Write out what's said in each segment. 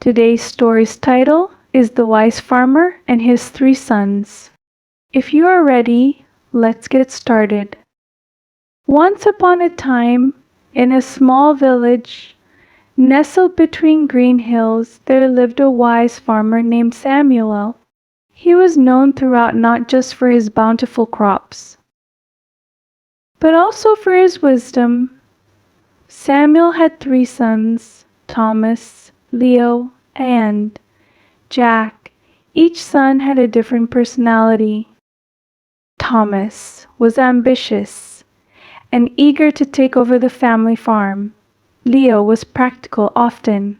Today's story's title is The Wise Farmer and His Three Sons. If you are ready, let's get started. Once upon a time, in a small village, nestled between green hills, there lived a wise farmer named Samuel. He was known throughout not just for his bountiful crops, but also for his wisdom. Samuel had three sons, Thomas, Leo, and Jack. Each son had a different personality. Thomas was ambitious and eager to take over the family farm. Leo was practical, often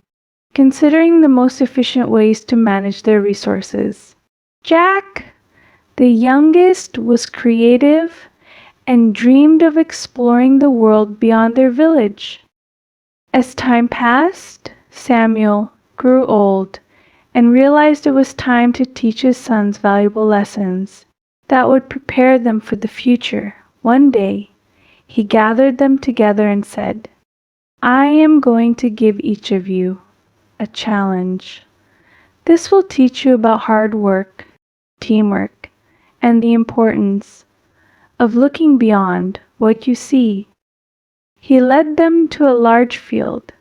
considering the most efficient ways to manage their resources. Jack, the youngest, was creative and dreamed of exploring the world beyond their village. As time passed, Samuel grew old and realized it was time to teach his sons valuable lessons that would prepare them for the future. One day, he gathered them together and said, "I am going to give each of you a challenge. This will teach you about hard work, teamwork, and the importance of looking beyond what you see." He led them to a large field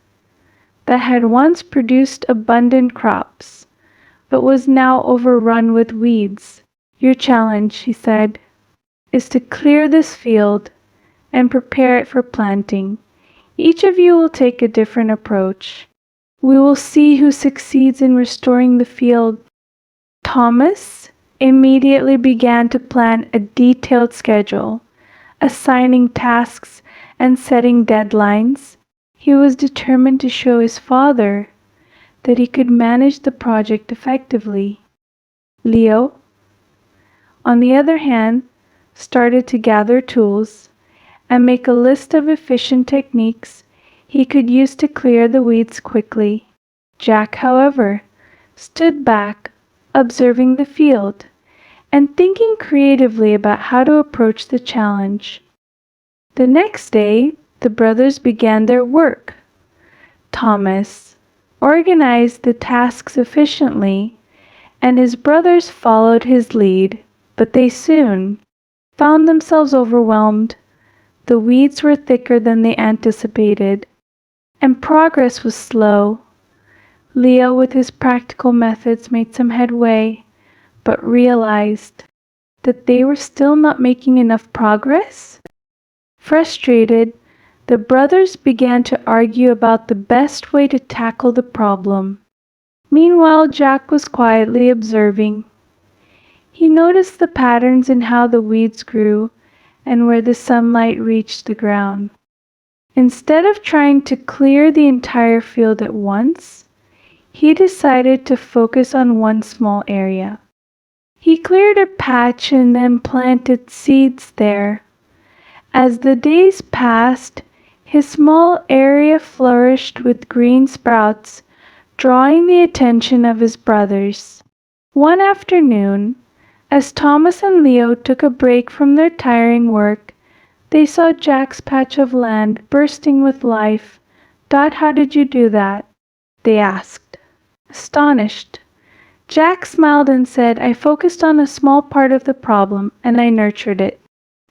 that had once produced abundant crops, but was now overrun with weeds. "Your challenge," he said, "is to clear this field and prepare it for planting. Each of you will take a different approach. We will see who succeeds in restoring the field." Thomas immediately began to plan a detailed schedule, assigning tasks and setting deadlines. He was determined to show his father that he could manage the project effectively. Leo, on the other hand, started to gather tools and make a list of efficient techniques he could use to clear the weeds quickly. Jack, however, stood back, observing the field and thinking creatively about how to approach the challenge. The next day, the brothers began their work. Thomas organized the tasks efficiently, and his brothers followed his lead, but they soon found themselves overwhelmed. The weeds were thicker than they anticipated, and progress was slow. Leo, with his practical methods, made some headway, but realized that they were still not making enough progress. Frustrated, the brothers began to argue about the best way to tackle the problem. Meanwhile, Jack was quietly observing. He noticed the patterns in how the weeds grew and where the sunlight reached the ground. Instead of trying to clear the entire field at once, he decided to focus on one small area. He cleared a patch and then planted seeds there. As the days passed, his small area flourished with green sprouts, drawing the attention of his brothers. One afternoon, as Thomas and Leo took a break from their tiring work, they saw Jack's patch of land bursting with life. "Dad, how did you do that?" they asked, astonished. Jack smiled and said, "I focused on a small part of the problem and I nurtured it."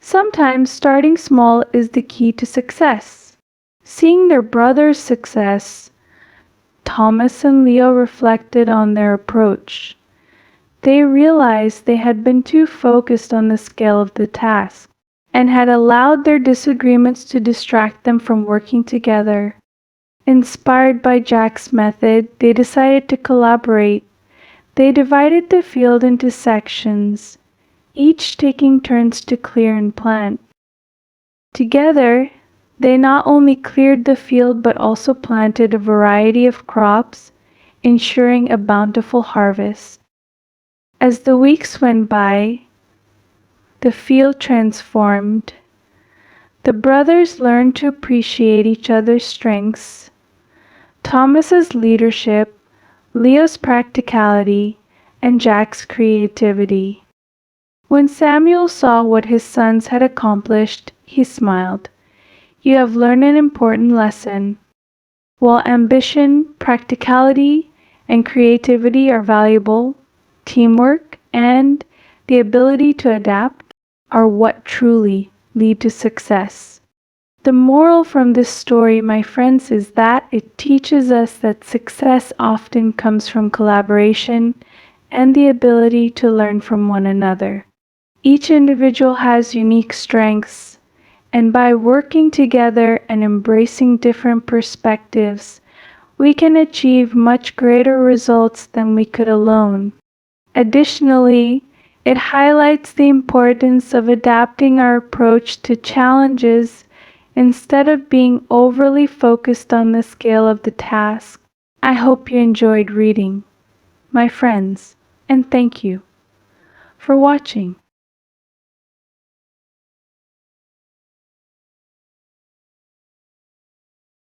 Sometimes starting small is the key to success. Seeing their brother's success, Thomas and Leo reflected on their approach. They realized they had been too focused on the scale of the task and had allowed their disagreements to distract them from working together. Inspired by Jack's method, they decided to collaborate. They divided the field into sections, each taking turns to clear and plant. Together, they not only cleared the field but also planted a variety of crops, ensuring a bountiful harvest. As the weeks went by, the field transformed. The brothers learned to appreciate each other's strengths. Thomas's leadership, Leo's practicality, and Jack's creativity. When Samuel saw what his sons had accomplished, he smiled. "You have learned an important lesson. While ambition, practicality, and creativity are valuable, teamwork and the ability to adapt are what truly lead to success. The moral from this story, my friends, is that it teaches us that success often comes from collaboration and the ability to learn from one another. Each individual has unique strengths, and by working together and embracing different perspectives, we can achieve much greater results than we could alone. Additionally, it highlights the importance of adapting our approach to challenges instead of being overly focused on the scale of the task. I hope you enjoyed reading, my friends, and thank you for watching.